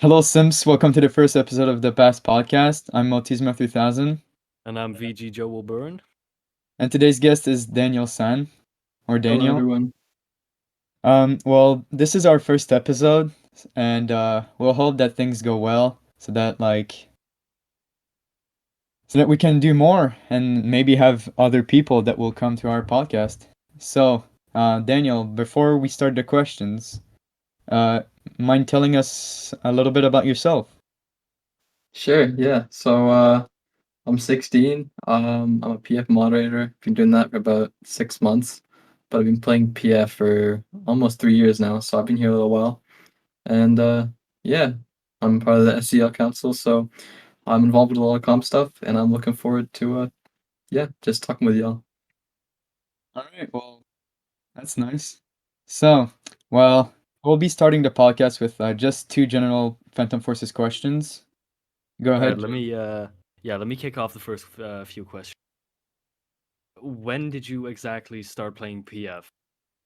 Hello, Sims. Welcome to the first episode of the Past Podcast. I'm Motisma 3000, And I'm VG Joe will burn. and today's guest is DanielSan, or Hello, Daniel. everyone. Well, this is our first episode, and we'll hope that things go well, so that we can do more and maybe have other people that will come to our podcast. So, Daniel, before we start the questions, uh, mind telling us a little bit about yourself? Sure, yeah. I'm 16. I'm a PF moderator. Been doing that for about 6 months, but I've been playing PF for almost 3 years now, so I've been here a little while. And yeah, I'm part of the SCL council, so I'm involved with a lot of comp stuff, and I'm looking forward to yeah, just talking with y'all. All right. Well, that's nice. So, well, we'll be starting the podcast with just two general Phantom Forces questions. Go All right, ahead. let me kick off the first few questions. When did you exactly start playing PF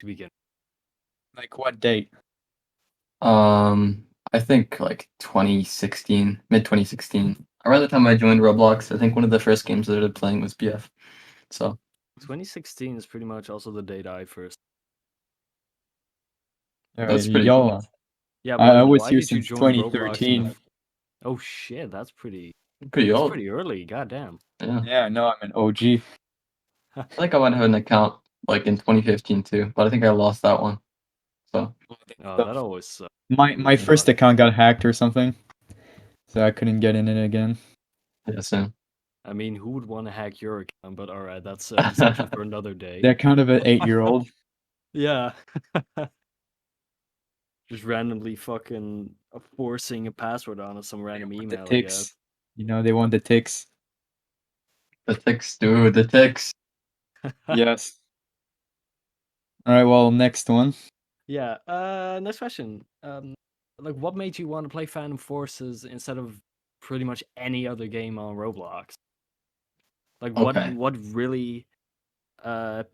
to begin? Like what date? I think like 2016, mid 2016. Around the time I joined Roblox, I think one of the first games I started playing was PF. So 2016 is pretty much also the date I first. that's pretty Yo, cool. Yeah, I but was why here did you since join Roblox in the? 2013. Oh shit, that's pretty. Pretty That's old. pretty early. Goddamn. Yeah. Yeah, no, I'm an OG. I think I might have an account like in 2015 too, but I think I lost that one. So Oh, that So, always sucks. my yeah, first account got hacked or something, so I couldn't get in it again. yeah, same. I mean, who would want to hack your account? But all right, that's a discussion for another day. The account of an 8-year-old. Yeah. Just randomly fucking forcing a password on some random The email, I guess. ticks. They want the ticks. The ticks, dude, the ticks. Yes. All right. Well, next one. Yeah. Next question. Like, what made you want to play Phantom Forces instead of pretty much any other game on Roblox? Like, what Okay. what really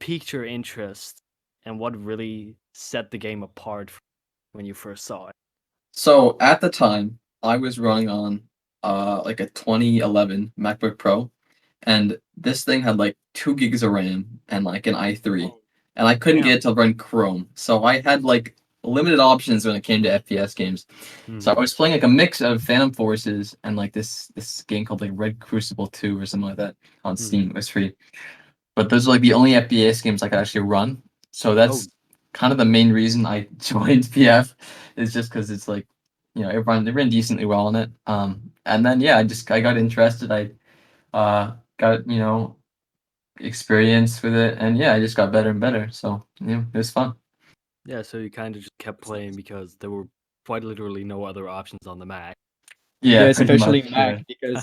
piqued your interest, and what really set the game apart when you first saw it? So at the time, I was running on like a 2011 MacBook Pro, and this thing had like 2 gigs of RAM and like an i3, Oh, and I couldn't damn. get it to run Chrome. So I had like limited options when it came to FPS games. So I Mhm. was playing like a mix of Phantom Forces and like this game called like Red Crucible 2 or something like that on Steam. Mhm. It was free. But those are like the only FPS games I could actually run. So Oh, that's kind of the main reason I joined PF is just because it's like, they ran decently well on it. And then yeah, I got interested. I got experience with it, and yeah, I just got better and better. So it was fun. yeah. So you kind of just kept playing because there were quite literally no other options on the Mac. Yeah, Yeah, pretty especially much. Mac Yeah.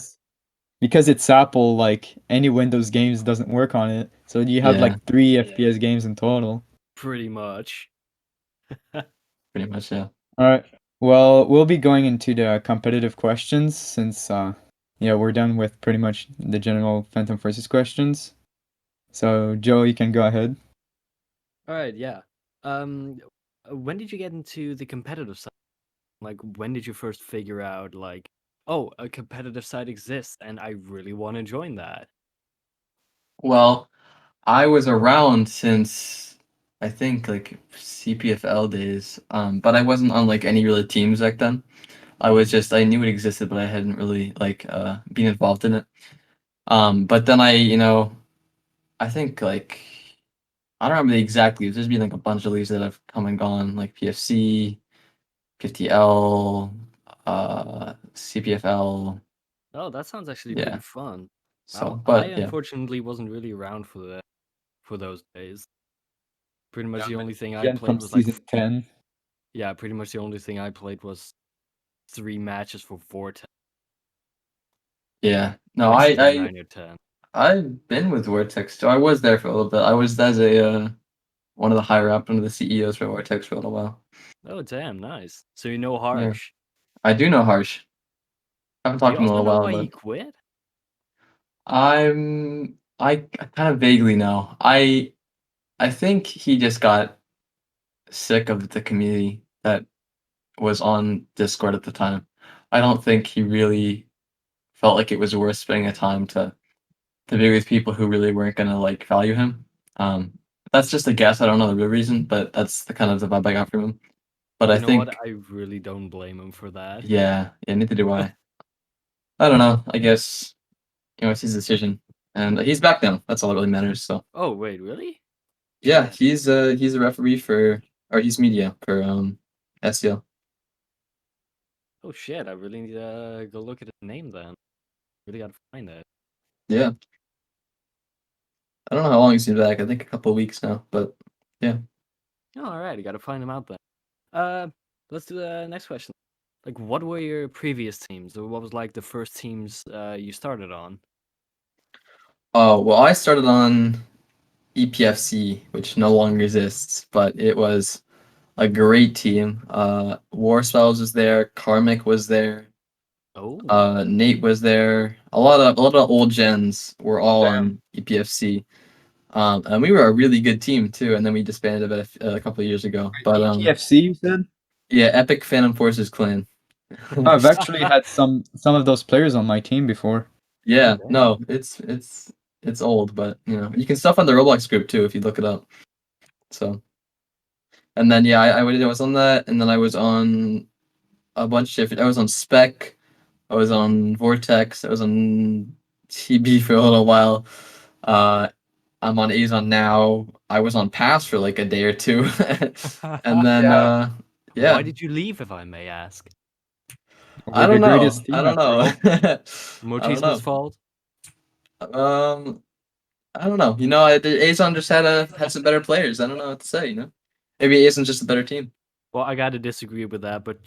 because it's Apple. Like any Windows games doesn't work on it, so you have Yeah, like three FPS games in total. Pretty much. pretty much. Yeah. All right. Well, we'll be going into the competitive questions since yeah, we're done with pretty much the general Phantom Forces questions. So, Joe, you can go ahead. All right, yeah. Um, when did you get into the competitive side? Like, when did you first figure out, like, oh, a competitive side exists, and I really want to join that? Well, I was around since I think like CPFL days, but I wasn't on like any really teams back then. I knew it existed, but I hadn't really like been involved in it. But then I think like I don't remember the exact leagues. There's been like a bunch of leagues that have come and gone, like PFC, 50L, CPFL. Oh, that sounds actually pretty Yeah. fun. So, I but yeah, unfortunately wasn't really around for those days. Pretty much Yeah, the I'm only thing I again played from was like, season 10. yeah, pretty much the only thing I played was 3 matches for Vortex, yeah. No, like season 9 or 10. I've been with Vortex too. I was there for a little bit. I was as a one of the higher up, one of the CEOs for Vortex for a little while. Oh, damn, nice. So you know Yeah, Harsh. I do know Harsh. I haven't Do talked you to him in a also little know while, why he but quit? I kind of vaguely know. I think he just got sick of the community that was on Discord at the time. I don't think he really felt like it was worth spending the time to be with people who really weren't gonna like value him. Um, that's just a guess. I don't know the real reason, but that's the kind of the vibe I got from him. But I You know what? think, I really don't blame him for that. yeah, neither do I. I don't know. I guess it's his decision, and he's back now. That's all that really matters. So Oh, wait, really? yeah, Shit. he's a referee for, or he's media for SCL. Oh, shit. I really need to go look at his name then. Really gotta find it. Yeah, I don't know how long he's been back. I think a couple of weeks now, but yeah. Oh, alright, I gotta find him out then. Uh, let's do the next question. Like, what were your previous teams? Or what was like the first teams you started on? Oh well, I started on EPFC, which no longer exists, but it was a great team. War Spells was there, Karmic was there, Oh, Nate was there. A lot of old gens were all Damn. on EPFC. And we were a really good team too. And then we disbanded a couple of years ago. But ETFC, you said? yeah, Epic Phantom Forces Clan. I've actually had some of those players on my team before. oh Yeah, damn. no, it's old, but you can stuff on the Roblox group too if you look it up. So, and then yeah, I was on that, and then I was on a bunch of different. I was on Spec, I was on Vortex, I was on TB for a little while. Uh, I'm on AzoN now. I was on Pass for like a day or two, and then Yeah. Why yeah, did you leave, if I may ask? I We're the don't know. greatest I team don't after know. all. I don't Motisma's know. fault? Um, I don't know. AzoN just had some better players. I don't know what to say. Maybe AzoN's just a better team. Well, I gotta disagree with that, but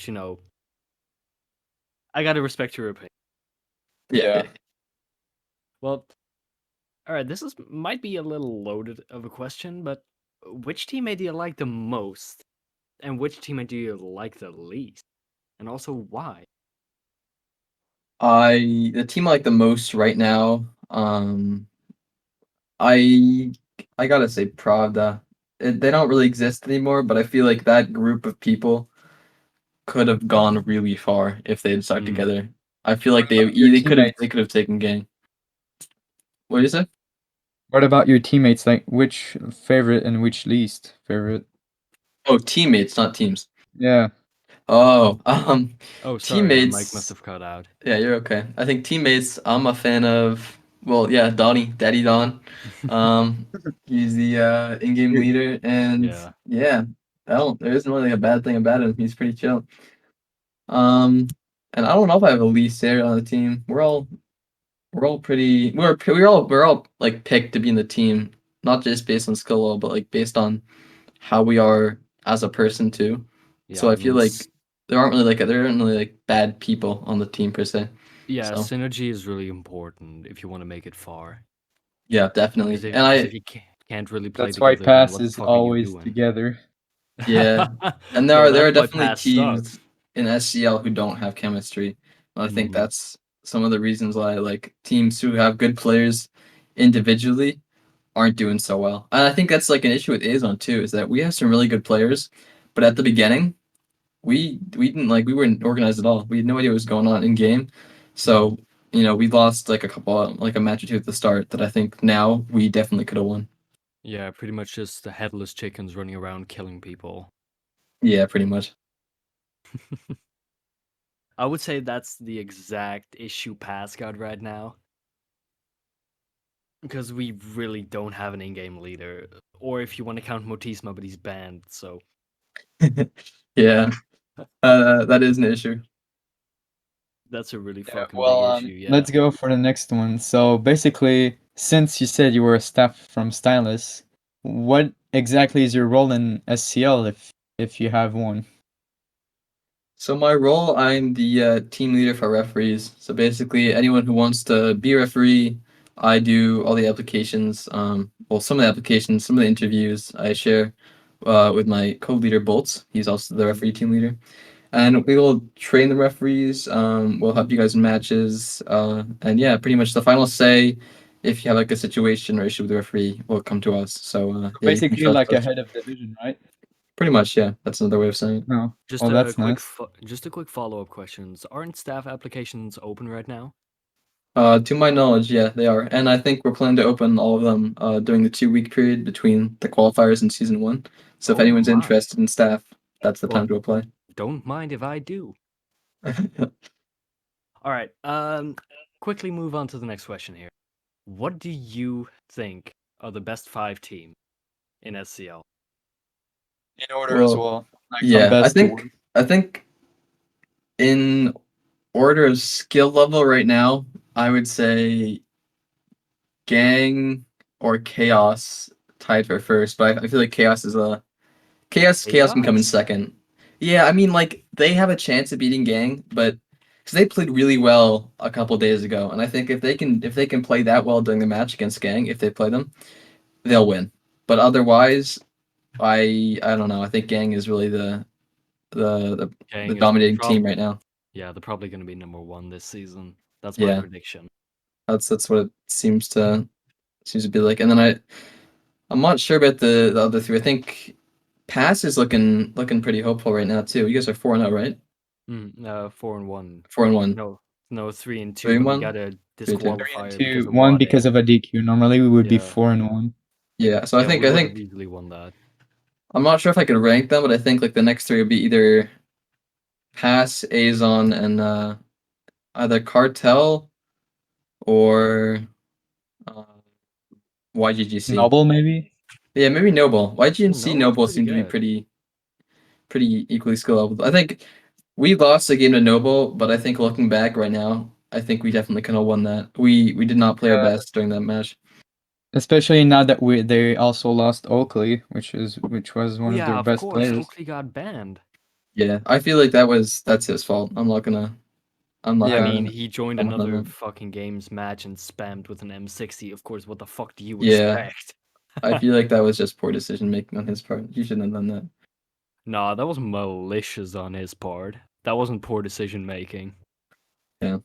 I gotta respect your opinion. Yeah, Yeah. yeah. Well, alright, this is might be a little loaded of a question, but which teammate do you like the most? And which teammate do you like the least? And also why? The team I like the most right now. I I gotta say Pravda. They don't really exist anymore, but I feel like that group of people could have gone really far if they had stuck Mm. together. I feel What like about your they teammates? could have taken game. What do you say? What about your teammates? Like which favorite and which least favorite? Oh, teammates, not teams. Yeah. Oh, Oh, sorry, my mic must teammates. have cut out. Yeah, you're okay. I think teammates. I'm a fan of. Well, yeah, Donnie, Daddy Don. Um, he's the in-game You're, leader, and Yeah. yeah, there isn't really a bad thing about him. He's pretty chill. Um, and I don't know if I have a least favorite on the team. We're all pretty. We're all like picked to be in the team, not just based on skill level, but like based on how we are as a person too. Yeah, So I I feel mean, like there aren't really like bad people on the team per se. yeah, So synergy is really important if you want to make it far. yeah, Because definitely. if, And because I if you can't really play that's why together, then Pass what the is fuck are you always doing? together. yeah, and Well, there that's are why definitely Pass teams sucks. in SCL who don't have chemistry. And I think Hmm. that's some of the reasons why like teams who have good players individually aren't doing so well. And I think that's like an issue with AzoN too, is that we have some really good players, but at the beginning we didn't like we weren't organized at all. We had no idea what was going on in game. Hmm. So, we lost like a match or two at the start that I think now we definitely could have won. Yeah, pretty much just the headless chickens running around killing people. Yeah, pretty much. I would say that's the exact issue Pass got right now. Because we really don't have an in-game leader. Or if you want to count Motisma, but he's banned, so Yeah, that is an issue. that's a really Yeah, fucking big well, issue, yeah. let's go for the next one. So basically, since you said you were a staff from Stylis, what exactly is your role in SCL if you have one? So my role, I'm the team leader for referees. So basically, anyone who wants to be a referee, I do all the applications. Well, some of the applications, some of the interviews I share with my co-leader Bolts. He's also the referee team leader, and we will train the referees. We'll help you guys in matches, and yeah, pretty much the final say. If you have like a situation or issue with the referee, will come to us. So So yeah, you can basically, trust like a us. head of division, right? Pretty much, yeah. That's another way of saying it. No. Just Well, a that's quick, nice. just a quick follow-up questions. Aren't staff applications open right now? To my knowledge, yeah, they are, and I think we're planning to open all of them during the 2 week period between the qualifiers and season one. So if Oh anyone's my. interested in staff, that's the Well, time to apply. don't mind if I do. All right. Quickly move on to the next question here. What do you think are the best 5 teams in SCL? In order as Well, well, like from yeah, best to worst. I think in order of skill level right now, I would say Gang or Chaos tied for first, but I feel like Chaos is a Chaos can come in Chaos? second. Yeah, I mean, like they have a chance of beating Gang, but because they played really well a couple days ago, and I think if they can play that well during the match against Gang, if they play them, they'll win. But otherwise, I don't know. I think Gang is really the Gang is dominating team right now. yeah, they're probably going to be number 1 this season. That's my Yeah, prediction. that's what it seems to be like. And then I'm not sure about the other three. I think Pass is looking pretty hopeful right now too. You guys are 4-0, right? 4-1. 4-1. No, 3-2, but we 3-1? got a 3-2. disqualifier because 3-2, of one Wade. because of a DQ. Normally we would be Yeah. 4-1. Yeah, so Yeah, we I would have think easily won that. I'm not sure if I could rank them, but I think like the next three would be either Pass, AzoN, and either Cartel or uh, YGGC. Noble maybe. Yeah, maybe Noble. Ooh, YGGC Noble's Noble pretty seem to be good. pretty equally skill level. I think we lost the game to Noble, but I think looking back right now, I think we definitely could have won that. We did not play our Yeah. best during that match. Especially now that they also lost Oakley, which was Oh one of yeah, their of best course. players. Oakley got banned. Yeah, I feel like that's his fault. I'm not I Yeah. mean, gonna he joined comment on another that. fucking games match and spammed with an M60. Of course, what the fuck do you Yeah, expect? I feel like that was just poor decision making on his part. He shouldn't have done that. Nah, that was malicious on his part. That wasn't poor decision making. Yeah.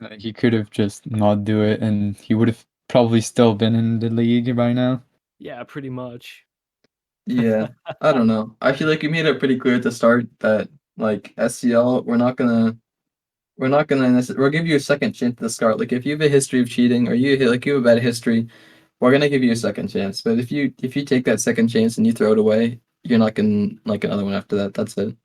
Like, he could have just not do it, and he would have probably still been in the league by now. Yeah, pretty much. Yeah. I don't know. I feel like we made it pretty clear at the start that like SCL, we'll give you a second chance to start. Like if you have a history of cheating or you have a bad history, we're gonna give you a second chance. But if you take that second chance and you throw it away, you're not gonna like another one after that. That's it.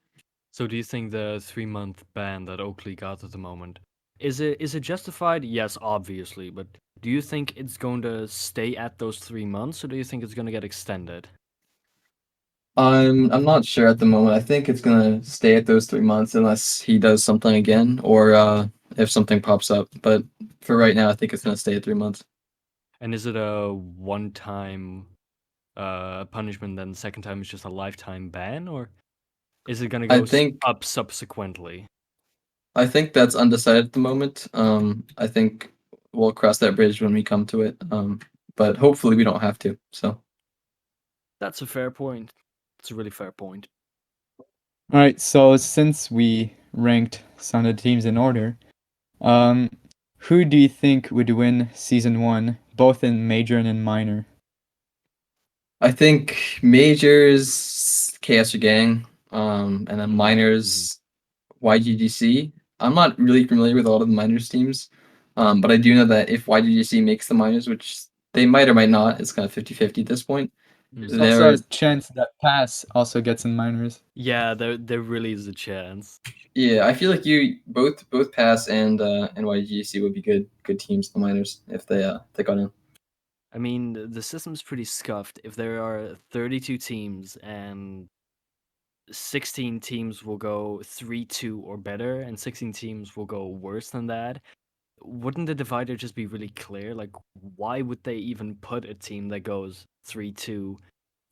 So do you think the 3-month ban that Oakley got at the moment is it justified? Yes, obviously, but do you think it's going to stay at those 3 months, or do you think it's going to get extended? I'm not sure at the moment. I think it's gonna stay at those 3 months unless he does something again or if something pops up. But for right now, I think it's gonna stay at 3 months. And is it a one-time punishment, then the second time is just a lifetime ban, or is it going to I go think up subsequently? I think that's undecided at the moment. I think we'll cross that bridge when we come to it. But hopefully we don't have to. So That's a fair point. It's a really fair point. All right, so since we ranked some of the teams in order, um, who do you think would win season one, both in major and in minor? I think majors KS or Gang, and then minors YGGC. I'm not really familiar with all of the minors teams, but I do know that if YGGC makes the minors, which they might or might not, it's kind of 50-50 at this point. There's also They're a chance that Pass also gets in minors. Yeah, there really is a chance. Yeah, I feel like you both Pass and YGGC would be good teams in the minors if they got in. I mean, the system's pretty scuffed. If there are 32 teams and 16 teams will go 3-2 or better, and 16 teams will go worse than that, wouldn't the divider just be really clear? Like, why would they even put a team that goes 3-2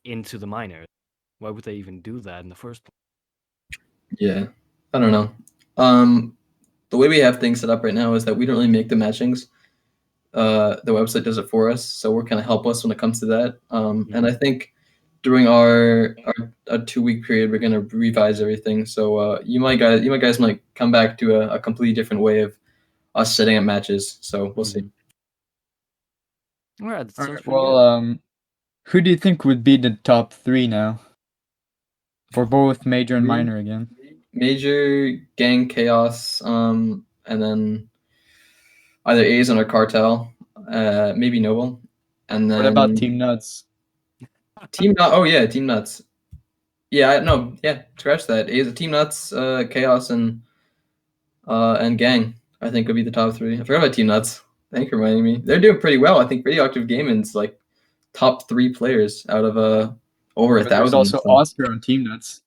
into the minors? Why would they even do that in the first place? Yeah, I don't know. The way we have things set up right now is that we don't really make the matchings. The website does it for us, so we're kind of helpless when it comes to that. And I think during our 2 week period, we're gonna revise everything. So you guys might come back to a completely different way of us setting up matches. So we'll see. All right, that All sounds right, pretty well, good. Who do you think would be the top 3 now? For both major and Three. minor again. Major, Gang, Chaos, and then either AzoN or Cartel, maybe Noble, and then What about Team Nuts? Team Nuts. Oh yeah, Team Nuts. Yeah, no, yeah, scratch that. Team Nuts, Chaos, and Gang. I think would be the top 3. I forgot about Team Nuts. Thank you for reminding me. They're doing pretty well. I think Radioactive Gaming's like top 3 players out of over But there's 1,000. also So. Oscar on Team Nuts.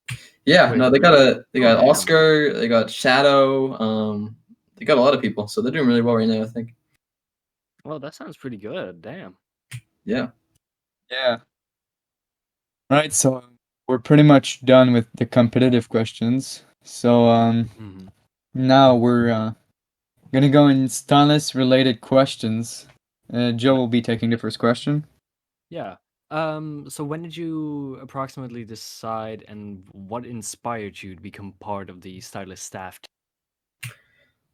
Yeah, Wait, no, they really? got Oh, damn. Oscar, they got Shadow, they got a lot of people, so they're doing really well right now, I think. Well, that sounds pretty good. Damn. Yeah. Yeah. Right, so we're pretty much done with the competitive questions. So Mhm. now we're gonna go in Stylis related questions. Joe will be taking the first question. Yeah. So when did you approximately decide, and what inspired you to become part of the Stylist staff?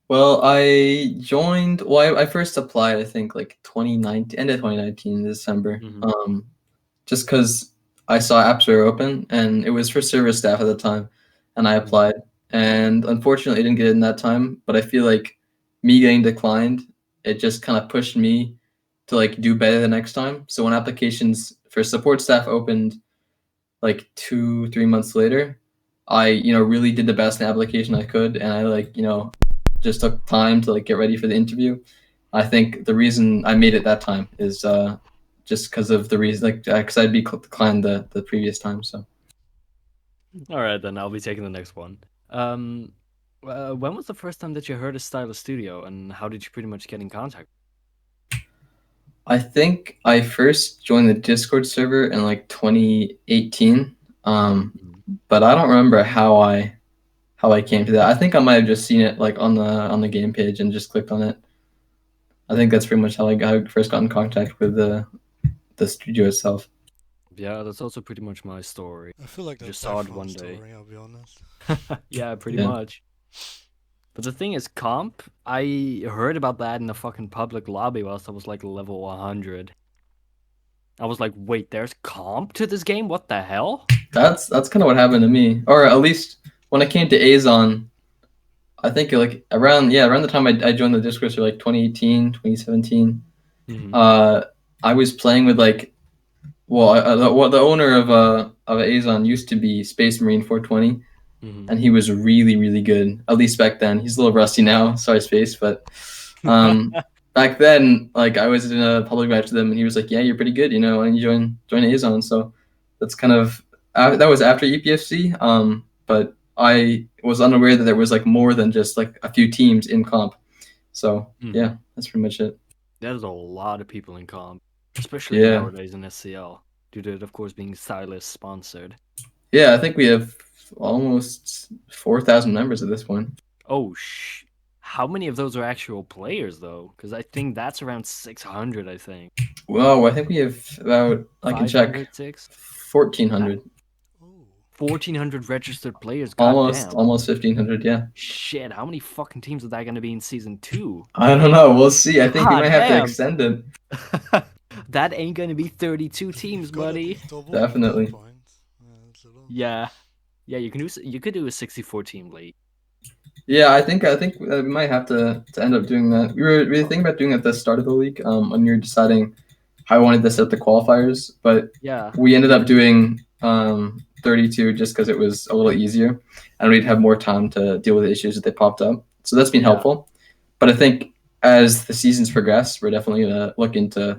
Well, I joined. Well, I first applied. I think like 2019, end of 2019, December. Mhm. Just because I saw apps were open, and it was for service staff at the time, and I applied. And unfortunately, I didn't get it in that time. But I feel like me getting declined, it just kind of pushed me to like do better the next time. So when applications for support staff opened like 2-3 months later, I really did the best application I could, and I just took time to like get ready for the interview. I think the reason I made it that time is just because of the reason, like because I'd be declined the previous time. So All right, then I'll be taking the next one. When was the first time that you heard of Stylist Studio, and how did you pretty much get in contact? I think I first joined the Discord server in like 2018, but I don't remember how I came to that. I think I might have just seen it like on the game page and just clicked on it. I think that's pretty much how I first got in contact with the studio itself. Yeah, that's also pretty much my story. I feel like that's Just saw it everyone's one day. story, I'll be honest. Yeah, pretty Yeah. much. But the thing is, comp, I heard about that in a fucking public lobby whilst I was like level 100. I was like, wait, there's comp to this game? What the hell? That's kind of what happened to me, or at least when I came to AzoN. I think like around the time I joined the Discord, so like 2018, 2017. I was playing with like, well, the owner of AzoN used to be Space Marine 420, and he was really really good. At least back then. He's a little rusty now. Sorry, Space, but back then, like I was in a public match with him, and he was like, "Yeah, you're pretty good, and you join AzoN." So that's kind of that was after EPFC. But I was unaware that there was like more than just like a few teams in comp. So yeah, that's pretty much it. There's a lot of people in comp, especially Yeah. nowadays in SCL, due to it, of course, being Stylist sponsored. Yeah, I think we have almost 4,000 members at this point. Oh, how many of those are actual players, though? Because I think that's around 600, I think. Whoa, I think we have about, I can check, 506? 1,400. Oh. 1,400 registered players, Almost goddamn. 1,500, yeah. Shit, how many fucking teams are that going to be in Season 2? I don't know, we'll see. I think we might have to Goddamn. extend it. That ain't going to be 32 teams, buddy. Definitely. Yeah. Yeah, you could do a 64 team league. Yeah, I think we might have to end up doing that. We were thinking about doing it at the start of the league, when we were deciding how I wanted to set up the qualifiers, but Yeah. we ended up doing 32 just because it was a little easier, and we'd have more time to deal with the issues that they popped up. So that's been helpful. But I think as the seasons progress, we're definitely gonna look into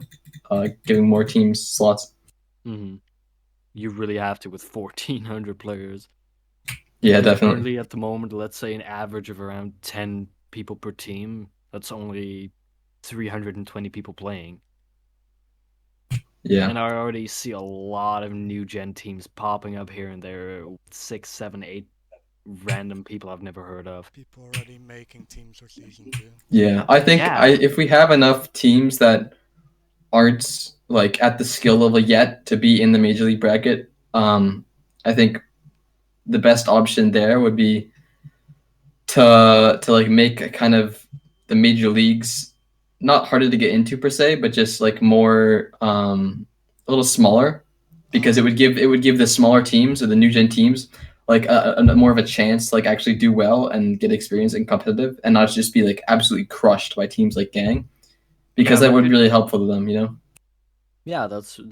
giving more teams slots. You really have to with 1,400 players. Yeah, Because definitely. currently, at the moment, let's say an average of around 10 people per team. That's only 320 people playing. Yeah. And I already see a lot of new gen teams popping up here and there. 6, 7, 8 random people I've never heard of. People already making teams for season 2. Yeah, I think if we have enough teams that aren't like at the skill level yet to be in the major league bracket, I think the best option there would be to like make a kind of the major leagues not harder to get into per se, but just like more little smaller, because it would give the smaller teams or the new gen teams like a more of a chance to like actually do well and get experience and competitive, and not just be like absolutely crushed by teams like Gang, because Yeah, that like would it- be really helpful to them, you know. yeah, that's a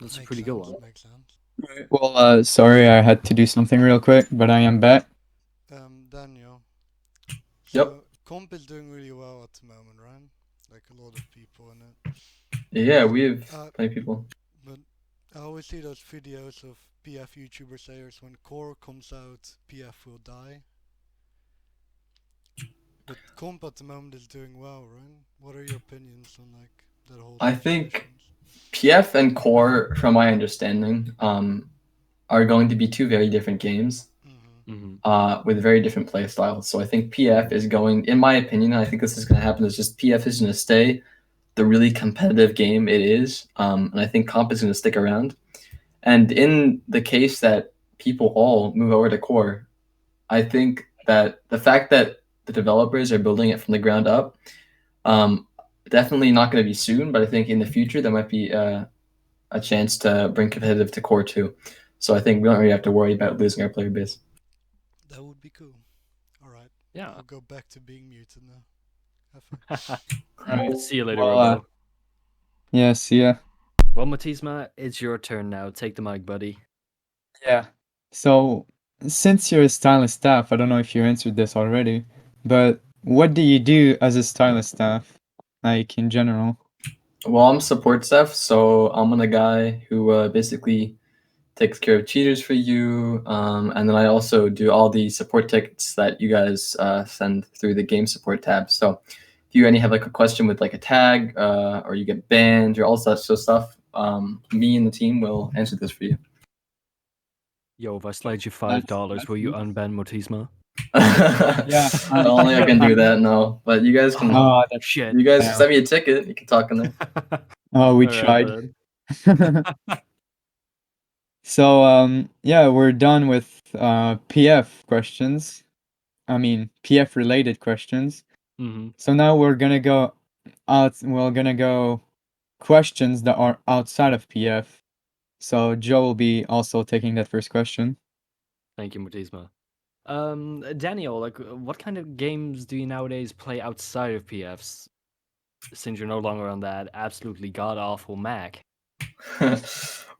Makes pretty good sense. one. Makes sense. Well, sorry, I had to do something real quick, but I am back. Daniel. Yep. So comp is doing really well at the moment, right? Like a lot of people in it. Yeah, we have Uh, plenty of people. but I always see those videos of PF YouTubers sayers when core comes out, PF will die. But comp at the moment is doing well, right? What are your opinions on like that whole I situation? think PF and Core, from my understanding, are going to be two very different games, with very different play styles. So I think PF is going, in my opinion, I think this is going to happen. Is just PF is going to stay the really competitive game it is, and I think Comp is going to stick around. And in the case that people all move over to Core, I think that the fact that the developers are building it from the ground up, um, definitely not going to be soon, but I think in the future there might be a chance to bring competitive to Core too. So I think we don't really have to worry about losing our player base. That would be cool. Alright. Yeah. I'll go back to being muted now. Have fun. Right. See you later, Well, Robo. yeah, see ya. Well, Motisma, it's your turn now. Take the mic, buddy. Yeah. So, since you're a stylist staff, I don't know if you answered this already, but what do you do as a stylist staff, like in general? Well, I'm support staff, so I'm the guy who basically takes care of cheaters for you, and then I also do all the support tickets that you guys send through the game support tab. So if you any have like a question with like a tag, or you get banned or all such so stuff, me and the team will answer this for you. Yo, if I slide you That's $5, will you nice. unban Motisma? Yeah. Only I can do that. No, but you guys can. Oh, that's Shit. You guys yeah. send me a ticket. You can talk in there. Oh, we Alright, tried. then. So, yeah, we're done with PF questions. I mean, PF related questions. So now we're gonna go we're gonna go questions that are outside of PF. So Joe will be also taking that first question. Thank you, Motisma. Daniel, like, what kind of games do you nowadays play outside of PFs? Since you're no longer on that absolutely god awful Mac.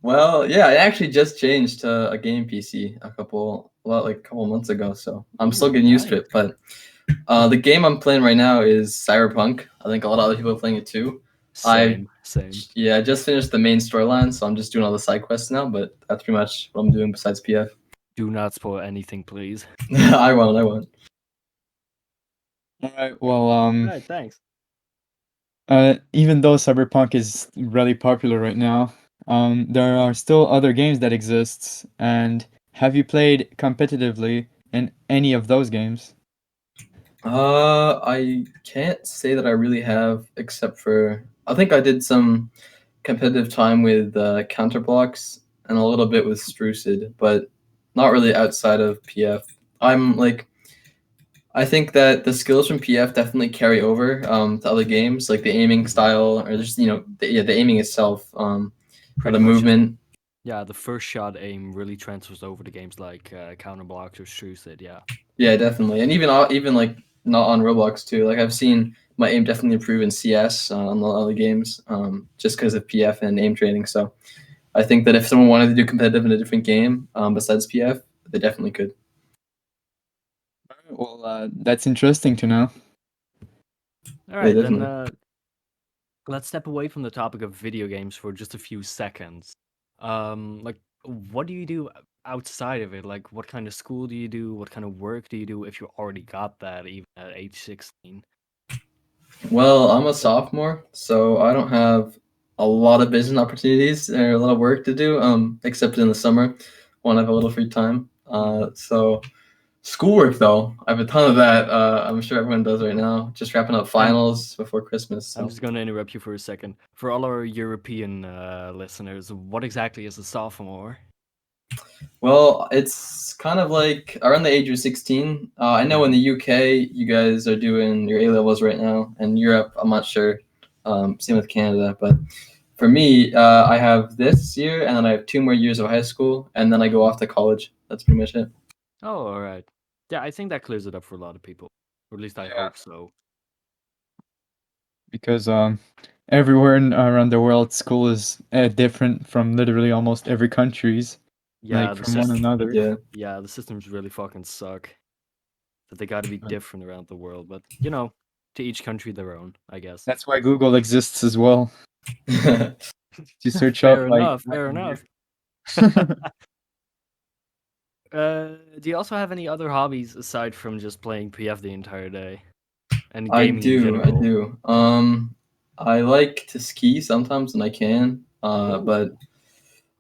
Well, yeah, I actually just changed to a game PC a couple months ago, so I'm still Ooh, getting used to nice. it. But the game I'm playing right now is Cyberpunk. I think a lot of other people are playing it too. Same. I just finished the main storyline, so I'm just doing all the side quests now. But that's pretty much what I'm doing besides PF. Do not spoil anything, please. I won't. I won't. All right. Well, Alright, thanks. even though Cyberpunk is really popular right now, there are still other games that exist. And have you played competitively in any of those games? I can't say that I really have, except for I think I did some competitive time with Counterblocks and a little bit with Strucid, but not really outside of PF. I'm like, I think that the skills from PF definitely carry over to other games, like the aiming style, or just the aiming itself, or Pretty the much, movement. yeah, the first shot aim really transfers over to games like Counterblocks or Strucid, yeah. Yeah, definitely, and even like not on Roblox too. Like I've seen my aim definitely improve in CS on the other games, just because of PF and aim training. So I think that if someone wanted to do competitive in a different game besides PF, they definitely could. Well, that's interesting to know. Alright, then definitely. let's step away from the topic of video games for just a few seconds. Like, what do you do outside of it? Like, what kind of school do you do? What kind of work do you do if you already got that even at age 16? Well, I'm a sophomore, so I don't have a lot of business opportunities or a lot of work to do, except in the summer when I have a little free time. So schoolwork though, I have a ton of that. I'm sure everyone does right now. Just wrapping up finals before Christmas. So. I'm just going to interrupt you for a second. For all our European listeners, what exactly is a sophomore? Well, it's kind of like around the age of 16. I know in the UK, you guys are doing your A levels right now, and Europe, I'm not sure. Same with Canada, but for me, I have this year, and then I have 2 more years of high school, and then I go off to college. That's pretty much it. Oh, all right. Yeah, I think that clears it up for a lot of people, or at least I Yeah. hope so. Because everywhere around the world, school is different from literally almost every countries, Yeah, like the from one system. another. Yeah. Yeah, the systems really fucking suck. That they got to be Right. different around the world, but to each country their own, I guess. That's why Google exists as well, to search up Fair like. enough. Fair enough. Do you also have any other hobbies aside from just playing PF the entire day and I gaming in do. I general? do. I like to ski sometimes when I can, Ooh. but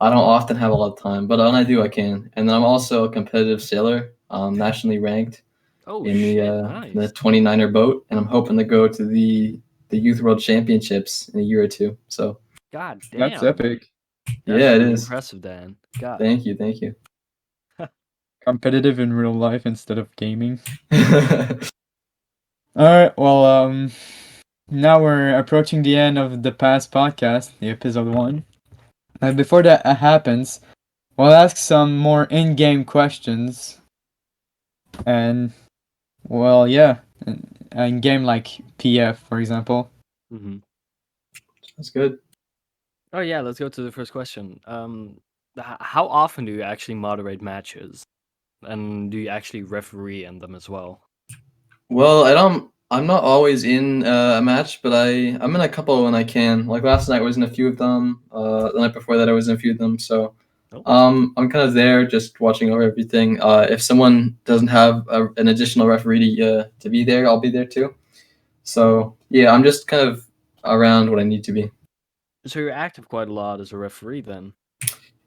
I don't often have a lot of time. But when I do, I can. And then I'm also a competitive sailor, nationally ranked Oh in shit! the Nice. 29er boat, and I'm hoping to go to the Youth World Championships in a year or two. So God That's damn. epic. That's yeah, it really is. impressive, Dan. God. Thank you. Thank you. Competitive in real life instead of gaming. All right. Well, now we're approaching the end of the past podcast, the episode 1. And before that happens, we'll ask some more in-game questions. And well, yeah, in game like PF, for example. Mm-hmm. That's good. Oh yeah, let's go to the first question. How often do you actually moderate matches, and do you actually referee in them as well? Well, I don't. I'm not always in a match, but I'm in a couple when I can. Like last night, I was in a few of them. The night before that, I was in a few of them. So, Oh. I'm kind of there, just watching over everything. If someone doesn't have an additional referee to be there, I'll be there too. So yeah, I'm just kind of around when I need to be. So you're active quite a lot as a referee then.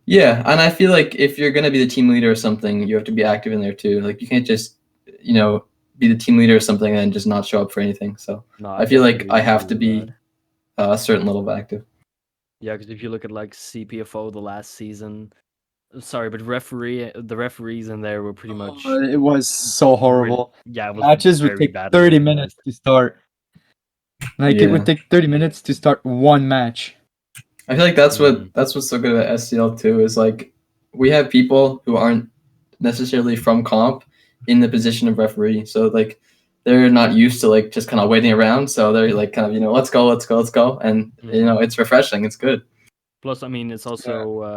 Yeah, and I feel like if you're gonna be the team leader or something, you have to be active in there too. Like you can't just, you know, be the team leader or something and just not show up for anything. So No, I feel like definitely I have agree to with be that. a certain level of active. Yeah, because if you look at like CPFO the last season, sorry, but the referees in there were pretty much It was so horrible. yeah, it was Matches would very take badly 30 organized. minutes to start. Like it Yeah, would take 30 minutes to start one match. I feel like Mhm. that's what's so good about SCL too is like we have people who aren't necessarily from comp in the position of referee, so like they're not used to like just kind of waiting around, so they're like kind of let's go, let's go, let's go, and it's refreshing, it's good. Plus, I mean, it's also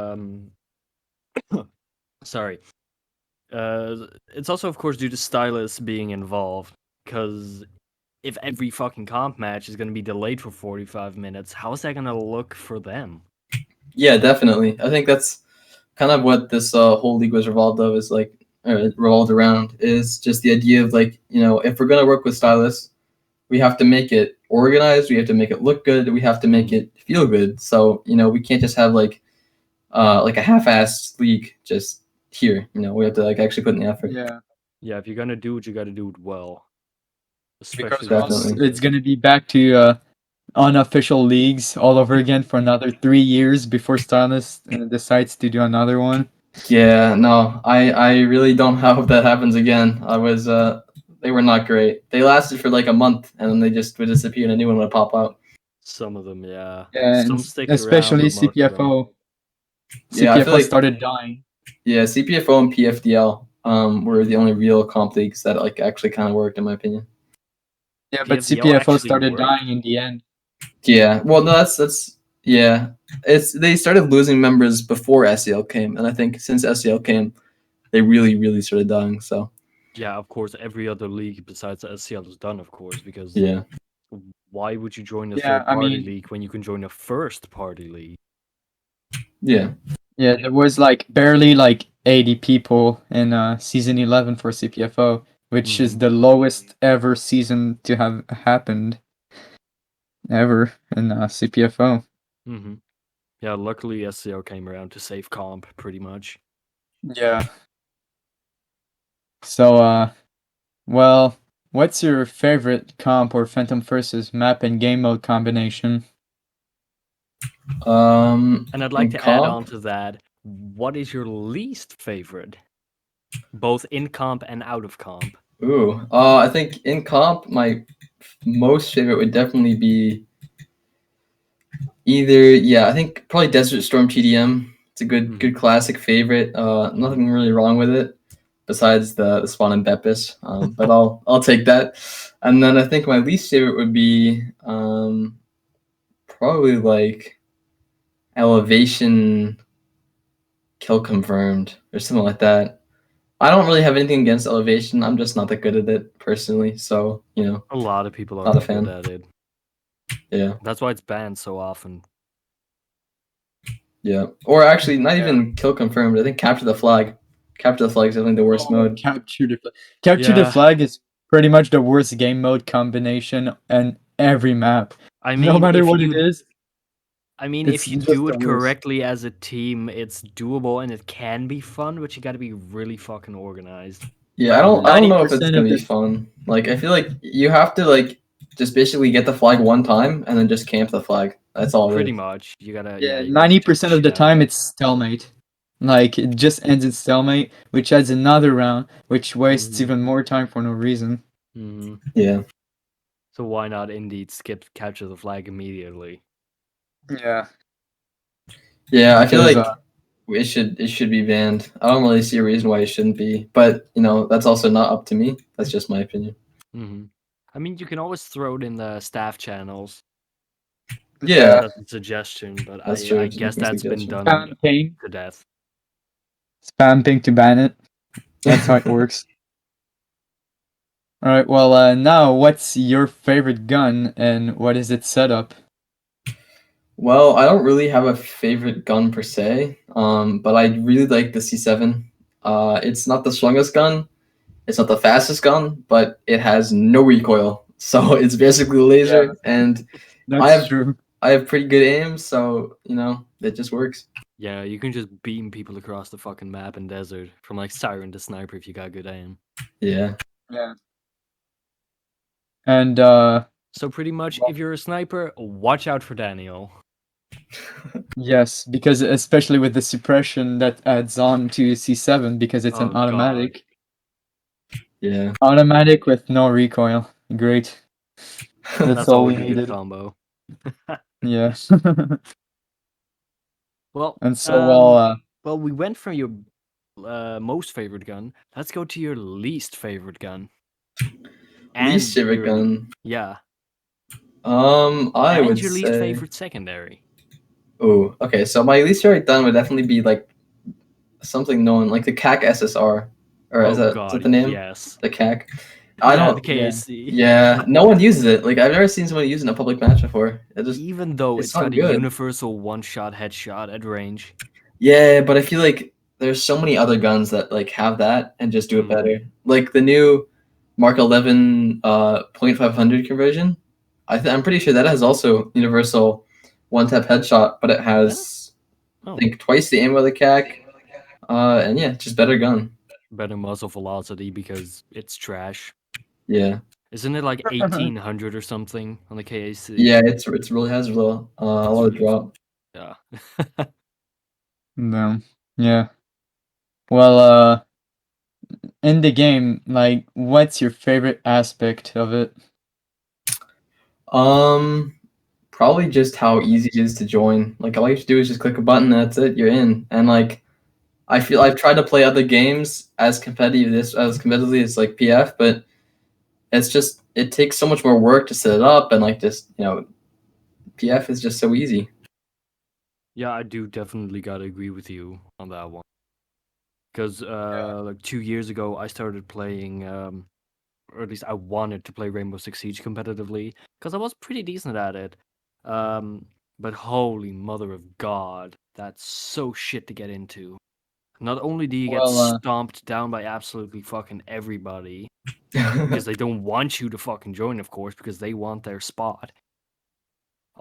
sorry. It's also, of course, due to Stylis being involved. Because if every fucking comp match is going to be delayed for 45 minutes, how is that going to look for them? Yeah, definitely. I think that's kind of what this whole league was revolved around is just the idea of like if we're gonna work with stylists, we have to make it organized, we have to make it look good, we have to make it feel good. So we can't just have like a half-assed league just here. We have to like actually put in the effort. Yeah. Yeah, if you're going to do it, you got to do it well. Because Especially Definitely. it's gonna be back to unofficial leagues all over again for another 3 years before Stylus decides to do another one. Yeah, no, I really don't hope that happens again. They were not great. They lasted for like a month and then they just would disappear and a new one would pop out. some of them, yeah. Yeah, and Some stick around, especially but most of them. CPFO. Yeah, I feel CPFO like started dying. yeah, CPFO and PFDL were the only real comp leagues that like actually kind of worked in my opinion. Yeah, but PFDL CPFO actually started worked? dying in the end. Yeah, well, no, that's yeah. They started losing members before SCL came, and I think since SCL came, they really started dying. So Yeah, of course, every other league besides the SCL is done, of course, because yeah, why would you join a Yeah, I third-party mean, league when you can join a first-party league? yeah, yeah, there was like barely like 80 people in season 11 for CPFO, which is the lowest ever season to have happened ever in CPFO. Mm-hmm. Yeah, luckily SCL came around to save comp, pretty much. Yeah. So, well, what's your favorite comp or Phantom Versus map and game mode combination? And I'd like in to add comp, on to that, what is your least favorite? Both in comp and out of comp. I think in comp, my most favorite would definitely be I think probably Desert Storm TDM. It's a good Mhm. classic favorite. Nothing really wrong with it besides the spawn and Beppis. But I'll take that. And then I think my least favorite would be probably like Elevation Kill Confirmed or something like that. I don't really have anything against Elevation. I'm just not that good at it personally. So, A lot of people not a aren't good fan. at it. Yeah. That's why it's banned so often. Yeah. Or actually, not Yeah. even Kill Confirmed. I think Capture the Flag. Capture the Flag is definitely the worst mode. Capture the Yeah. flag is pretty much the worst game mode combination in every map. I No mean, matter if what it you is, if it's you just do the it worst. correctly as a team, it's doable and it can be fun, but you got to be really fucking organized. Yeah, But I don't know if it's 90% gonna of be the fun. Like I feel like you have to like just basically get the flag one time and then just camp the flag. That's all it Pretty is. much. You gotta yeah, you gotta protect the 90% of the shit out of time it. it's stalemate. Like it just ends in stalemate, which adds another round, which wastes Mhm. even more time for no reason. Mhm. Yeah. So why not indeed skip capture the flag immediately? Yeah, Yeah, I feel because like it should be banned. I don't really see a reason why it shouldn't be, but that's also not up to me. That's just my opinion. Mhm. I mean, you can always throw it in the staff channels. Yeah, That's a suggestion, but that's I true. Just guess making a that's been suggestion. done to death. spam ping to ban it. That's how it works. All right. Well, now what's your favorite gun and what is its setup? Well, I don't really have a favorite gun per se, but I really like the C7. It's not the strongest gun, it's not the fastest gun, but it has no recoil, so it's basically Yeah, laser, and I that's have true. I have pretty good aim, so it just works. Yeah, you can just beam people across the fucking map in desert from like siren to sniper if you got good aim. Yeah. Yeah. And So pretty much, if you're a sniper, watch out for Daniel. yes, because especially with the suppression that adds on to C7 because it's an Oh god. automatic. Yeah. Automatic with no recoil. Great. That's That's all we always a good needed. combo. Yeah. Well, And so well well, we went from your most favorite gun. Let's go to your least favorite gun. Least favorite gun. Yeah, I and would your least say. favorite secondary. Oh, okay. So my least favorite gun would definitely be like something known like the CAC SSR, or Oh is that god, the name? yes. The CAC. I Yeah, the don't. yeah. KAC. Yeah, no one uses it. Like I've never seen someone use it in a public match before. Even though It's it's not got a good. universal one-shot headshot at range. Yeah, but I feel like there's so many other guns that like have that and just do it Mhm. better. Like the new Mark 11 .500 conversion. I'm pretty sure that has also universal one tap headshot, but it has Oh, I think twice the aim of the CAC. And yeah, just better gun. better muzzle velocity because it's trash. Yeah. Isn't it like 1800 or something on the KAC? Yeah, it's really has a That's lot of really drop. yeah. No. Yeah. Well, in the game, like, what's your favorite aspect of it? Um, Probably just how easy it is to join. Like all you have to do is just click a button, that's it, you're in. And like I feel I've tried to play other games as competitively as like PF, but it takes so much more work to set it up and like just PF is just so easy. Yeah, I do definitely gotta agree with you on that one. Because like 2 years ago, I started playing, or at least I wanted to play Rainbow Six Siege competitively, because I was pretty decent at it. But holy mother of God, that's so shit to get into. Not only do you get Well, stomped down by absolutely fucking everybody, because they don't want you to fucking join, of course, because they want their spot.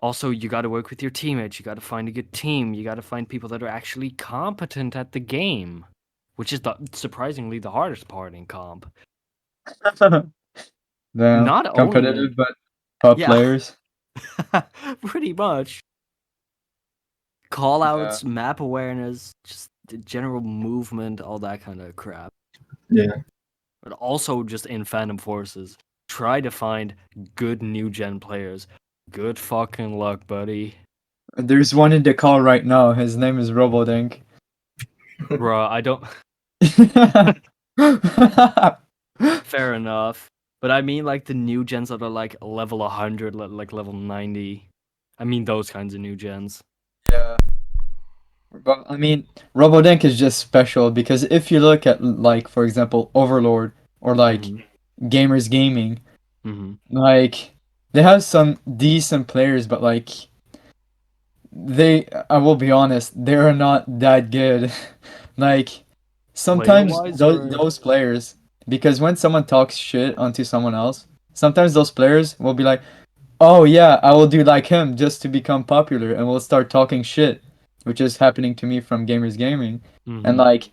Also, you got to work with your teammates. You got to find a good team. You got to find people that are actually competent at the game, which is surprisingly the hardest part in comp. the Not only, competitive, but top yeah, players. pretty much. Call Yeah. outs, map awareness, just the general movement, all that kind of crap. Yeah. But also just in Phantom Forces, try to find good new gen players. Good fucking luck, buddy. There's one in the call right now. His name is Robodink. Bruh, I don't. Fair enough. But I mean, like, the new gens that are, like, level 100, like, level 90. I mean, those kinds of new gens. Yeah. But I mean, Robodink is just special because if you look at, like, for example, Overlord or like Gamers Gaming, Mm-hmm. like they have some decent players, but like I will be honest, they are not that good. Like sometimes Player-wise, those or... those players, because when someone talks shit onto someone else, sometimes those players will be like, "Oh yeah, I will do like him just to become popular," and will start talking shit, which is happening to me from Gamers Gaming, and Mm-hmm. like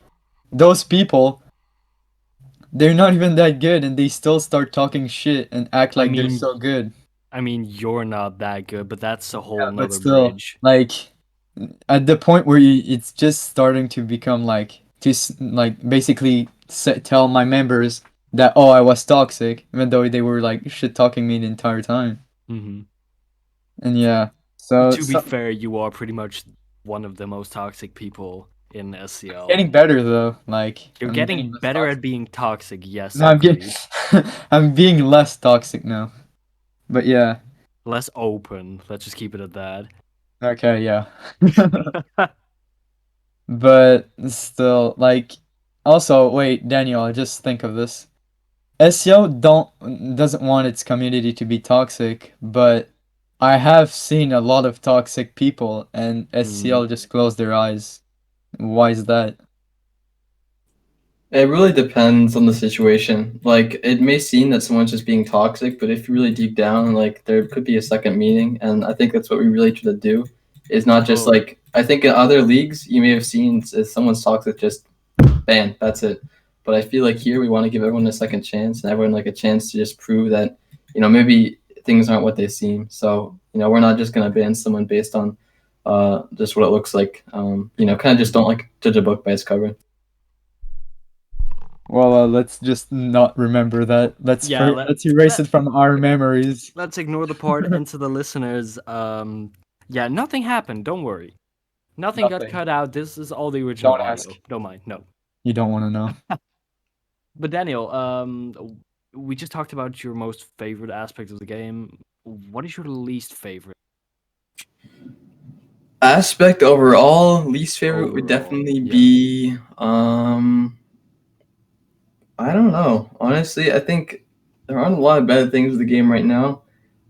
those people, they're not even that good, and they still start talking shit and act I like they're mean, so good. you're not that good, but that's a whole Yeah, but nother still, bridge. like at the point where it's just starting to become like just like basically tell my members that oh I was toxic, even though they were like shit talking me the entire time. Mm-hmm. And yeah, so To be fair, you are pretty much one of the most toxic people in SCL. getting better though. Like You're I'm getting getting less better toxic. at being toxic, yes, No, I'm getting agreed. I'm being less toxic now. But yeah, Less open, let's just keep it at that. okay, yeah. But still, like, also wait, Daniel, I just think of this. SEO doesn't want its community to be toxic, but I have seen a lot of toxic people, and SCL just closed their eyes. Why is that? It really depends on the situation. Like, it may seem that someone's just being toxic, but if you really deep down, like, there could be a second meaning. And I think that's what we really try to do. Is not just Oh. like, I think in other leagues, you may have seen if someone's toxic, just ban, that's it. But I feel like here we want to give everyone a second chance and everyone like a chance to just prove that, maybe things aren't what they seem. So, we're not just going to ban someone based on just what it looks like. Kind of just don't like judge a book by its cover. Well, let's just not remember that. Yeah, Let's erase it from our memories. let's ignore the part into the listeners. Yeah, nothing happened, don't worry. Nothing got Nothing. cut out. This is all the original Don't audio. ask. Don't mind, no. You don't want to know. But Daniel, we just talked about your most favorite aspect of the game. What is your least favorite? Aspect overall, least favorite would Overall, definitely yeah. be I don't know. Honestly, I think there aren't a lot of better things with the game right now.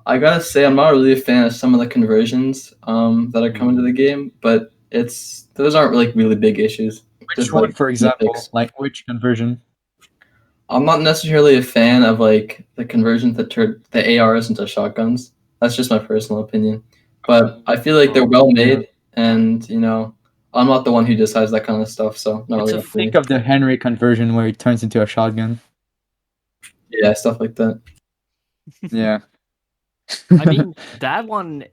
I gotta say, I'm not really a fan of some of the conversions that are coming to the game, but those aren't really big issues. Which Just one, like for example? nitpicks. Like which conversion? I'm not necessarily a fan of like the conversions that turned the ARs into shotguns. That's just my personal opinion. But I feel like they're Oh, well made, and I'm not the one who decides that kind of stuff, so not It's really a up to me. Think of the Henry conversion where it turns into a shotgun. Yeah, stuff like that. Yeah. I mean, that one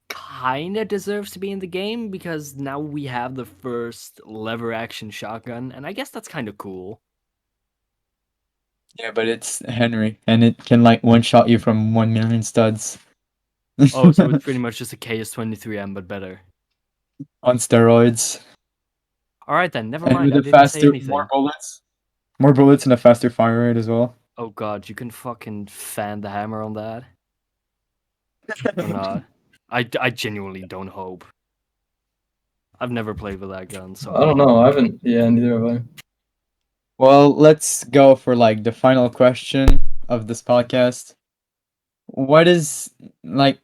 kind of deserves to be in the game because now we have the first lever action shotgun, and I guess that's kind of cool. Yeah, but it's Henry, and it can like one shot you from 1 million studs. Oh, so it's pretty much just a KS23M, but better. On steroids. All right then, never And mind. with I a didn't say faster, more anything. bullets. More bullets and a faster fire rate as well. Oh god, you can fucking fan the hammer on that or not? I genuinely don't hope. I've never played with that gun, so I I don't don't know. know. I haven't. Yeah, neither have I. Well, let's go for like the final question of this podcast. What is like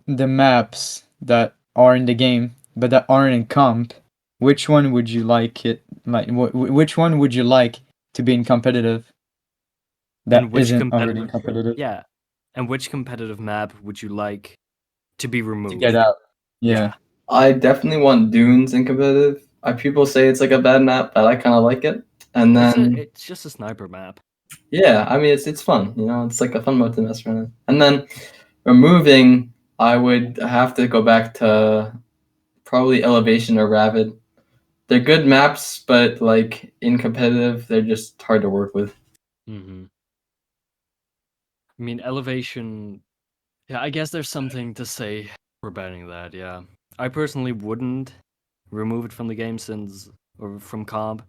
the maps that are in the game but that aren't in comp? Which one would you like it like which one would you like to be in competitive that And which isn't already in competitive, competitive yeah, and which competitive map would you like to be to get removed? out? Yeah, Yeah. I definitely want Dunes in competitive. People say it's like a bad map, but I kind of like it. And then it's just a sniper map. yeah, I mean it's fun. It's like a fun mode to mess around in. And then removing, I would have to go back to probably Elevation or Ravid. They're good maps, but like in competitive, they're just hard to work with. Mm-hmm. I mean, elevation. Yeah, I guess there's something to say for banning that. Yeah, I personally wouldn't remove it from the game or from comp,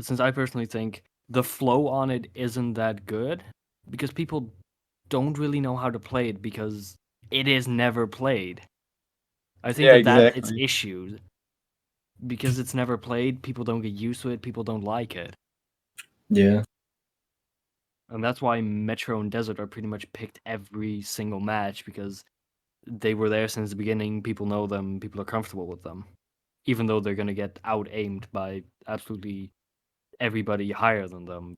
since I personally think the flow on it isn't that good because people don't really know how to play it because it is never played. I think Yeah, that's its exactly. issue. Because it's never played, people don't get used to it, people don't like it. Yeah. And that's why Metro and Desert are pretty much picked every single match because they were there since the beginning, people know them, people are comfortable with them. Even though they're gonna get out aimed by absolutely everybody higher than them.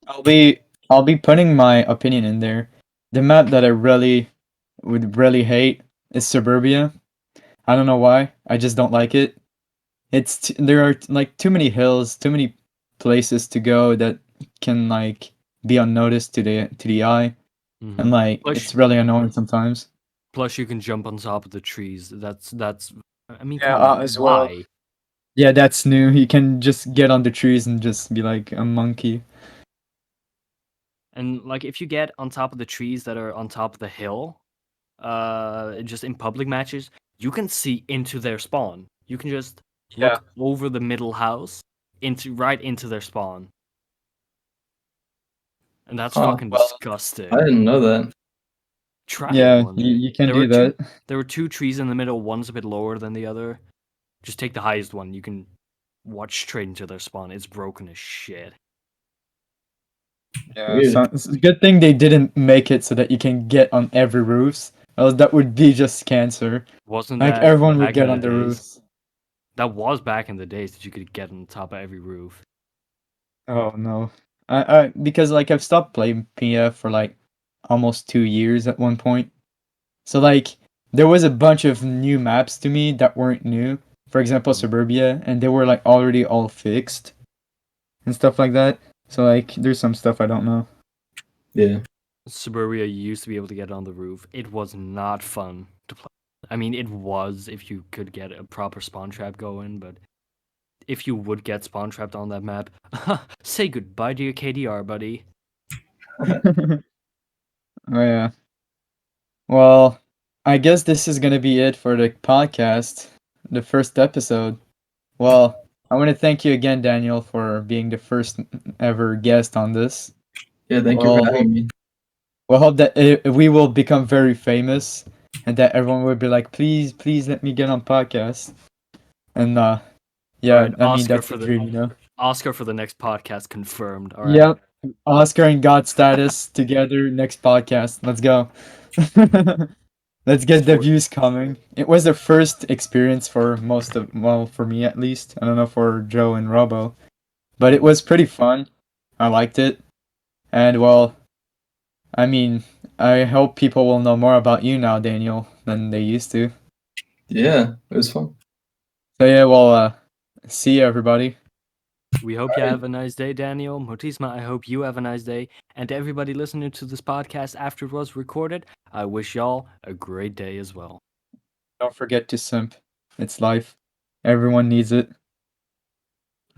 I'll be I'll be putting my opinion in there. The map that I would really hate is Suburbia. I don't know why. I just don't like it. There are like too many hills, too many places to go that can like be unnoticed to the eye, and Mhm. like it's really annoying sometimes. Plus, you can jump on top of the trees. That's. I mean, come Yeah, on, as well. why? Yeah, that's new. You can just get on the trees and just be like a monkey. And like, if you get on top of the trees that are on top of the hill, just in public matches, you can see into their spawn. You can just Yeah. look over the middle house right into their spawn, and that's Huh. fucking Well, disgusting. I didn't know that. Try it yeah, one day. you can do that. There were two trees in the middle. One's a bit lower than the other. Just take the highest one. You can watch straight into their spawn. It's broken as shit. Yeah, Weird. so it's a good thing they didn't make it so that you can get on every roofs. Else that would be just cancer. Wasn't Like that everyone would back in get the on the days? roofs. That was back in the days that you could get on top of every roof. Oh no. I because like I've stopped playing PF for like almost 2 years at one point. So like there was a bunch of new maps to me that weren't new. For example, Mhm. Suburbia, and they were like already all fixed and stuff like that. So like there's some stuff I don't know. Yeah. Suburbia used to be able to get on the roof. It was not fun to play. I mean, it was if you could get a proper spawn trap going, but if you would get spawn trapped on that map, say goodbye to your KDR, buddy. Oh yeah. Well, I guess this is gonna be it for the podcast, the first episode. Well, I want to thank you again, Daniel, for being the first ever guest on this. Yeah, thank you for Well, having me. we'll hope that we will become very famous, and that everyone will be like, please, please let me get on podcast. And All yeah, right, I mean that's the dream, you know. Oscar for the next podcast confirmed. All right. Yep, Oscar and God status together next podcast. Let's go. Let's get the For views coming. It was the first experience for most of, well, for me at least. I don't know for Joe and Robo, but it was pretty fun. I liked it. And well, I mean, I hope people will know more about you now, Daniel, than they used to. Yeah, it was fun. So yeah, well, see you everybody. We hope you have a nice day, Daniel. Motisma, I hope you have a nice day. And to everybody listening to this podcast after it was recorded, I wish y'all a great day as well. Don't forget to simp. It's life. Everyone needs it.